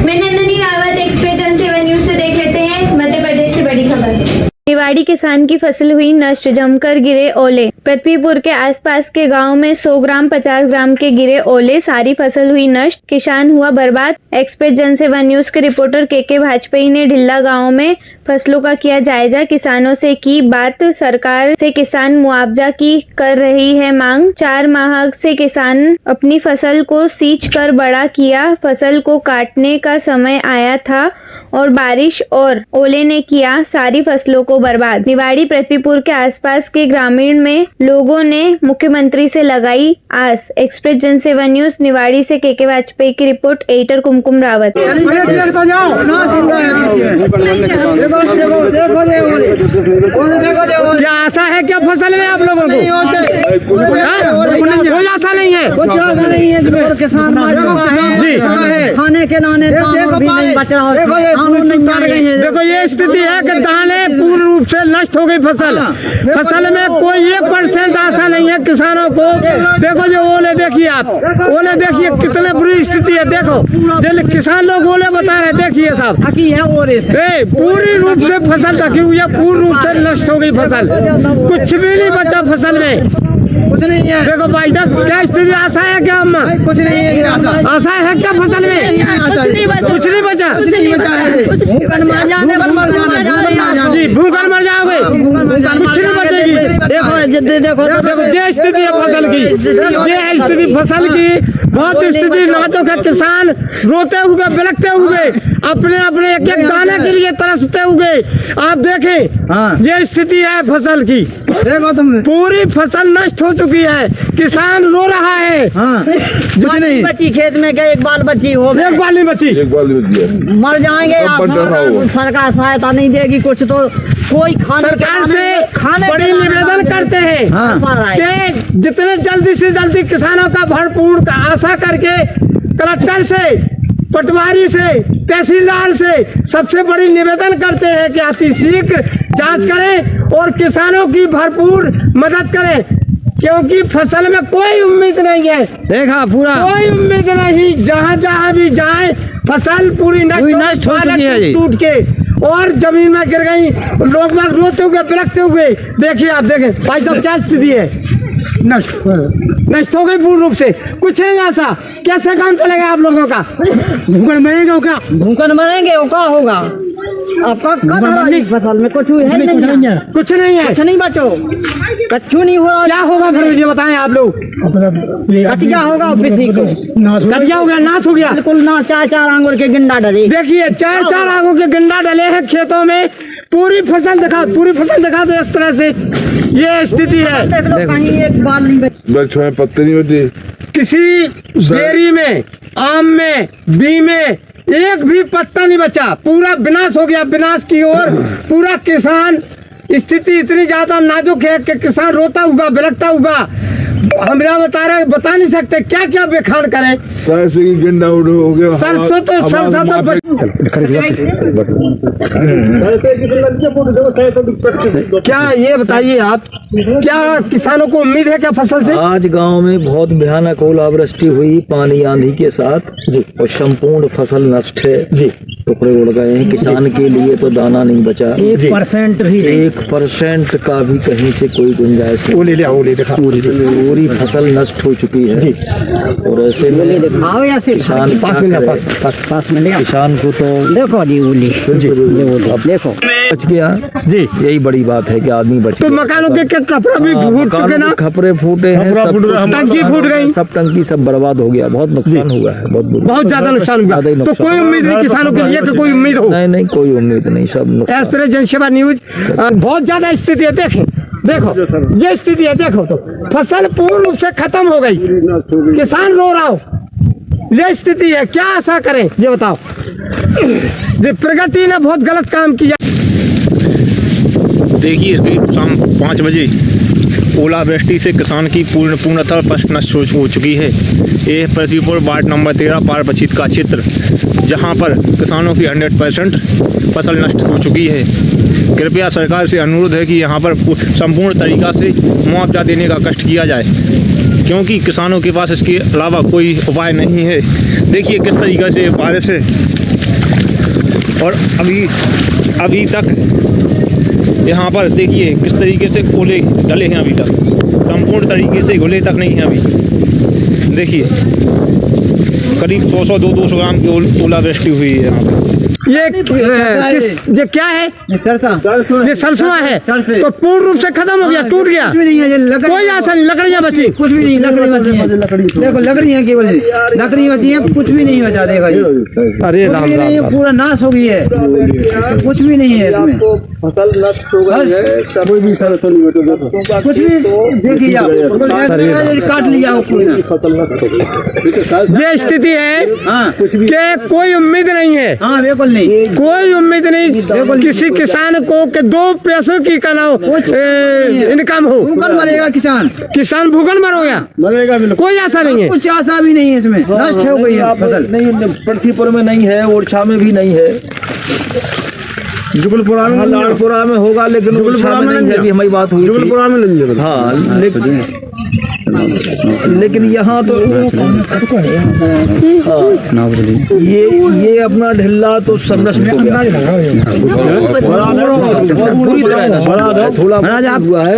मैं नंदिनी रावत एक्सप्रेस जनसेवा न्यूज से देख लेते हैं मध्य प्रदेश से बड़ी खबर। निवाड़ी किसान की फसल हुई नष्ट, जमकर गिरे ओले। पृथ्वीपुर के आसपास के गांव में 100 ग्राम 50 ग्राम के गिरे ओले, सारी फसल हुई नष्ट, किसान हुआ बर्बाद। एक्सप्रेस जनसेवा न्यूज के रिपोर्टर के भाजपेयी ने ढिल्ला गांव में फसलों का किया जायजा, किसानों से की बात, सरकार से किसान मुआवजा की कर रही है मांग। 4 माह से किसान अपनी फसल को सींच कर बड़ा किया, फसल को काटने का समय आया था और बारिश और ओले ने किया सारी फसलों को बर्बाद। निवाड़ी पृथ्वीपुर के आसपास के ग्रामीण में लोगों ने मुख्यमंत्री से लगाई आस। एक्सप्रेस जनसेवा न्यूज निवाड़ी से के वाजपेयी की रिपोर्ट, एडिटर कुमकुम रावत। क्या आशा है क्या फसल में आप लोगों को? कोई आशा नहीं है, कुछ आशा नहीं है। किसान जी खाने के लाने भी नहीं बच रहा है। देखो ये स्थिति है कि दाने पूर्ण रूप से नष्ट हो गई फसल में कोई 1% आशा नहीं है किसानों को। देखो जो ओले देखिए आप, ओले देखिए कितने बुरी स्थिति है। देखो किसान लोग ओले बता रहे, देखिए साहब पूरी रूप से फसल ढकी हुई है, पूर्ण रूप से नष्ट हो गई फसल, कुछ भी नहीं बचा फसल में, कुछ नहीं है। देखो भाई क्या स्थिति, आशा है क्या अम्मा? कुछ नहीं है, आशा है क्या फसल में? कुछ नहीं बचा जी, भूखल मर जाओगे, कुछ नहीं बचेगी। देखो ये स्थिति है फसल की, ये स्थिति फसल की बहुत स्थिति नाजुक है। किसान रोते हुए बिलखते हुए अपने अपने एक एक दाने के लिए तरसते हुए, आप देखें ये स्थिति है फसल की। देखो तुम पूरी फसल नष्ट हो चुकी है, किसान रो रहा है। कुछ नहीं बची खेत में, क्या एक बाल बची हो? एक बाल नहीं बची, मर जाएंगे। सरकार सहायता नहीं देगी कुछ तो कोई सरकार से बड़ी निवेदन करते हैं कि जितने जल्दी से जल्दी किसानों का भरपूर आशा करके कलेक्टर से, पटवारी से, तहसीलदार से सबसे बड़ी निवेदन करते हैं कि अति शीघ्र जांच करें और किसानों की भरपूर मदद करें, क्योंकि फसल में कोई उम्मीद नहीं है। देखा पूरा कोई उम्मीद नहीं, जहाँ जहाँ भी जाए फसल पूरी नष्ट हो चुकी है, टूट के और जमीन में गिर गई, लोग बाग रोते हुए बिलखते हुए। देखिए आप देखें भाई साहब क्या स्थिति है, नष्ट हो गई पूर्ण रूप से, कुछ नहीं आशा। कैसे काम चलेगा आप लोगों का? भूखन मरेंगे क्या? भूखन मरेंगे क्या होगा आपका? फसल में कुछ है नहीं, कुछ नहीं है, कुछ नहीं बचो, कच्चू नहीं हो रहा। क्या होगा फिर मुझे बताएं आप लोग? कटिया होगा, कटिया हो गया, नाश हो गया बिल्कुल ना। 4-4 आंगूर के गंडा डले, देखिए 4-4 आंगूर के गंडा डले हैं खेतों में। पूरी फसल दिखा, पूरी फसल दिखा दो। इस तरह से ये स्थिति है, कहीं एक बाल नहीं पत्ते नहीं होती, किसी बेरी में, आम में, बी में एक भी पत्ता नहीं बचा, पूरा विनाश हो गया, विनाश की ओर पूरा किसान। स्थिति इतनी ज्यादा नाजुक है कि किसान रोता हुआ बिलखता हुआ, हमरा बता नहीं सकते क्या क्या बेखान करें। सरसों की गंडा हो गया, सरसों तो सरसों तो क्या ये बताइए आप, क्या किसानों को उम्मीद है क्या फसल से? आज गांव में बहुत भयानक ओलावृष्टि हुई पानी आंधी के साथ जी, और संपूर्ण फसल नष्ट है जी, टुकड़े उड़ गए हैं। किसान के लिए तो दाना नहीं बचा, 1% का भी कहीं से कोई गुंजाइश नहीं। पूरी फसल नष्ट हो चुकी है जी। और ऐसे में किसान को तो देखो जी, देखो बच गया जी, यही बड़ी बात है कि आदमी बच तो मकानों के कपड़े भी फूट चुके ना, खपरे फूटे हैं, टंकी फूट गई, सब टंकी सब बर्बाद हो गया, बहुत नुकसान हुआ है, बहुत ज्यादा नुकसान हुआ। तो कोई उम्मीद नहीं किसानों के लिए कि कोई उम्मीद हो? नहीं, कोई उम्मीद नहीं, सब एक्सप्रेस जनसेवा न्यूज बहुत ज्यादा स्थिति है। देखें, देखो ये स्थिति है, देखो तो फसल पूर्ण रूप से खत्म हो गई, किसान रो रहा हो, ये स्थिति है। क्या आशा करें ये बताओ? प्रगति ने बहुत गलत काम किया। देखिए करीब शाम 5 बजे ओलावृष्टि से किसान की पूर्णतः फसल नष्ट हो चुकी है। ये पृथ्वीपुर वार्ड नंबर 13 पारपचित का क्षेत्र, जहां पर किसानों की 100% फसल नष्ट हो चुकी है। कृपया सरकार से अनुरोध है कि यहां पर संपूर्ण तरीका से मुआवजा देने का कष्ट किया जाए। क्योंकि किसानों के पास इसके अलावा कोई उपाय नहीं है। देखिए किस तरीके से बारिश है और अभी तक यहाँ पर देखिए किस तरीके से ओले डले हैं। अभी तक संपूर्ण तरीके से ओले तक नहीं हैं। अभी देखिए करीब 100-200 ग्राम की ओलावृष्टि हुई है यहाँ पर। ये क्या है? ये सरसों है। तो पूर्ण रूप से खत्म हो गया, टूट गया, कुछ भी नहीं है। ये लकड़ी कोई आशा नहीं, लकड़ियाँ बची, कुछ भी नहीं, लकड़ी बची है। देखो लकड़ी है, केवल लकड़ी बची है, कुछ भी नहीं बचा। देखा जी, अरे कुछ भी नहीं है, पूरा नाश हो गई है, कुछ भी नहीं है इसमें। फसल नष्ट हो गई है, कोई भी फसल नहीं बचा। कुछ भी देखिए आप, काट लिया हो पूरी फसल नष्ट हो गई। ये स्थिति है कि कोई उम्मीद नहीं है। हाँ बिल्कुल नहीं, कोई उम्मीद नहीं किसी किसान को कि 2 पैसों की इनकम हो। भूखन मरेगा किसान, किसान भूखन मरेगा, कोई आशा नहीं है। कुछ आशा भी नहीं है इसमें, नष्ट हो गई है फसल। नहीं, पृथ्वीपुर में नहीं है, ओरछा में भी नहीं है, जुगलपुरा में, लाड़पुरा में होगा, लेकिन ओरछा में नहीं है। अभी हमारी बात हुई, जुगलपुरा में नहीं है। हाँ, लेकिन यहाँ तो ये अपना ढिल्ला तो सब नष्ट हो गया।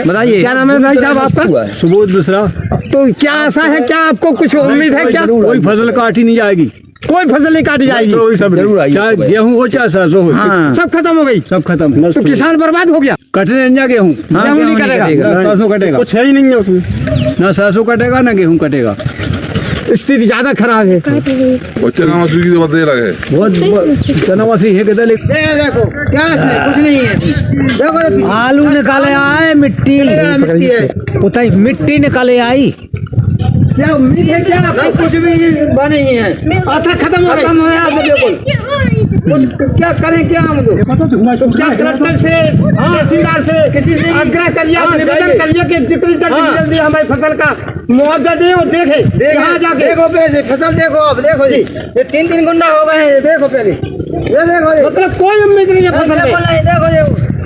बताइए क्या नाम है भाई साहब आपका? सुबोध मिश्रा। तो क्या आशा है, क्या आपको कुछ उम्मीद है? क्या कोई फसल काटी नहीं जाएगी, कोई फसल नहीं काटी जाएगी, चाहे गेहूँ हो चाहे सरसों हो, सब खत्म हो गई, सब खत्म। तो किसान बर्बाद हो गया। कटने नहीं गेहूँ, गेहूँ नहीं कटेगा, ना सरसों कटेगा, कुछ है ही नहीं है उसमें, ना सरसों कटेगा ना गेहूँ कटेगा। स्थिति ज्यादा खराब है। चना मसूर की दवा दे रहा है, बहुत चनावासी है कहते, लेकिन देखो क्या इसमें कुछ नहीं है। देखो आलू निकाले आए, मिट्टी उताई मिट्टी निकाले आई। क्या उम्मीद है, क्या कुछ भी नहीं है, आशा खत्म हो खत्म हो गया बिल्कुल। क्या करें, क्या हम लोग क्या कलेक्टर से, तहसीलदार से, किसी से आग्रह करिए, निवेदन करिए कि जितनी जल्दी हमारी फसल का मुआवजा दे और देखे। देखो पहले फसल, देखो अब देखो जी, ये 3 गुंडा हो गए हैं। देखो पहले, ये देखो, मतलब कोई उम्मीद नहीं है फसल में।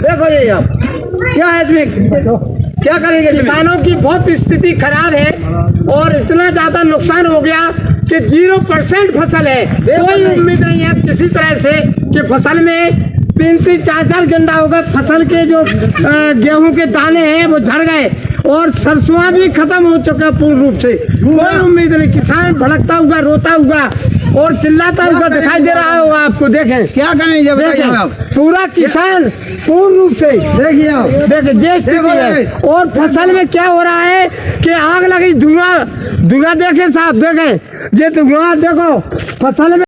देखो ये आप क्या है इसमें, क्या करेंगे? किसानों की बहुत स्थिति खराब है और इतना ज्यादा नुकसान हो गया कि 0% फसल है। कोई उम्मीद नहीं है किसी तरह से कि फसल में 3-3, 4-4 गंडा हो गए। फसल के जो गेहूं के दाने हैं वो झड़ गए और सरसों भी खत्म हो चुका पूर्ण रूप से। कोई उम्मीद नहीं, किसान भड़कता हुआ, रोता हुआ और चिल्लाता हुआ दिखाई दे रहा होगा आपको। देखें क्या करें, जब पूरा किसान पूर्ण रूप से देखिए जे स्थिति है। और फसल में क्या हो रहा है कि आग लगी, धुआं देखें साहब, देखें ये धुआं देखो फसल में।